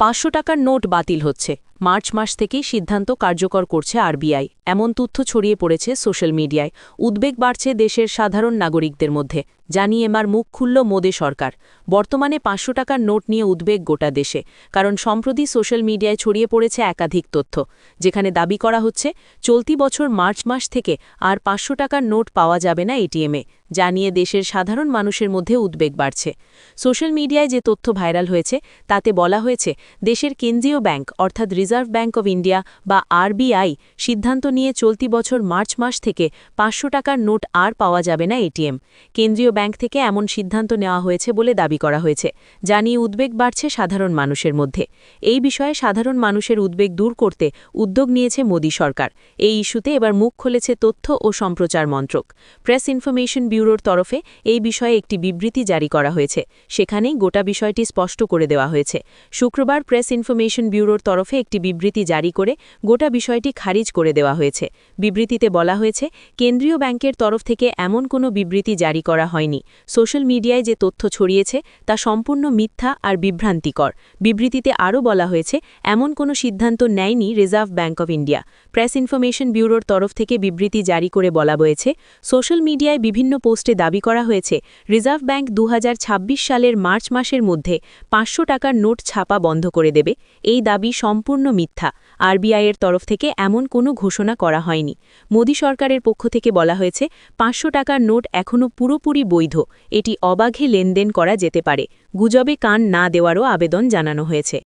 500 টাকার নোট বাতিল হচ্ছে। মার্চ মাস থেকেই সিদ্ধান্ত কার্যকর করছে আরবিআই। এমন তথ্য ছড়িয়ে পড়েছে সোশ্যাল মিডিয়ায়। উদ্বেগ বাড়ছে দেশের সাধারণ নাগরিকদের মধ্যে। জানিয়ে এবার মুখ খুলল মোদি সরকার। বর্তমানে 500 টাকার নোট নিয়ে উদ্বেগ গোটা দেশে। কারণ সম্প্রতি সোশ্যাল মিডিয়ায় ছড়িয়ে পড়েছে একাধিক তথ্য, যেখানে দাবি করা হচ্ছে চলতি বছর মার্চ মাস থেকে আর 500 টাকার নোট পাওয়া যাবে না এটিএমে। জানিয়ে দেশের সাধারণ মানুষের মধ্যে উদ্বেগ বাড়ছে। সোশ্যাল মিডিয়ায় যে তথ্য ভাইরাল হয়েছে তাতে বলা হয়েছে দেশের কেন্দ্রীয় ব্যাংক অর্থাৎ রিজার্ভ ব্যাংক অব ইন্ডিয়া বা আরবিআই সিদ্ধান্ত নিয়ে চলতি বছর মার্চ মাস থেকে 500 টাকার নোট আর পাওয়া যাবে না এটিএম। কেন্দ্রীয় ব্যাংক থেকে এমন সিদ্ধান্ত নেওয়া হয়েছে বলে দাবি করা হয়েছে, জানিয়ে উদ্বেগ বাড়ছে সাধারণ মানুষের মধ্যে। এই বিষয়ে সাধারণ মানুষের উদ্বেগ দূর করতে উদ্যোগ নিয়েছে মোদি সরকার। এই ইস্যুতে এবার মুখ খুলেছে তথ্য ও সম্প্রচার মন্ত্রক। প্রেস ইনফরমেশন ব্যুরোর তরফে এই বিষয়ে একটি বিবৃতি জারি করা হয়েছে। সেখানেই গোটা বিষয়টি স্পষ্ট করে দেওয়া হয়েছে। শুক্রবার প্রেস ইনফরমেশন ব্যুরোর তরফে একটি বিবৃতি জারি করে গোটা বিষয়টি খারিজ করে দেওয়া হয়েছে। বিবৃতিতে বলা হয়েছে, কেন্দ্রীয় ব্যাংকের তরফ থেকে এমন কোনো বিবৃতি জারি করা হয়নি। সোশ্যাল মিডিয়ায় যে তথ্য ছড়িয়েছে তা সম্পূর্ণ মিথ্যা আর বিভ্রান্তিকর। বিবৃতিতে আরও বলা হয়েছে, এমন কোনো সিদ্ধান্ত নেয়নি reserve bank of India. Press information ব্যুরোর তরফ থেকে বিবৃতি জারি করে বলা হয়েছে, সোশ্যাল মিডিয়ায় বিভিন্ন পোস্টে দাবি করা হয়েছে রিজার্ভ ব্যাংক 2026 সালের মার্চ মাসের মধ্যে 500 টাকার নোট ছাপা বন্ধ করে দেবে। এই দাবি সম্পূর্ণ মিথ্যা। আরবিআইয়ের তরফ থেকে এমন কোনো ঘোষণা করা হয়নি। মোদি সরকারের পক্ষ থেকে বলা হয়েছে, 500 টাকার নোট এখনও পুরোপুরি বৈধ। এটি অবাধে লেনদেন করা যেতে পারে। গুজবে কান না দেওয়ারও আবেদন জানানো হয়েছে।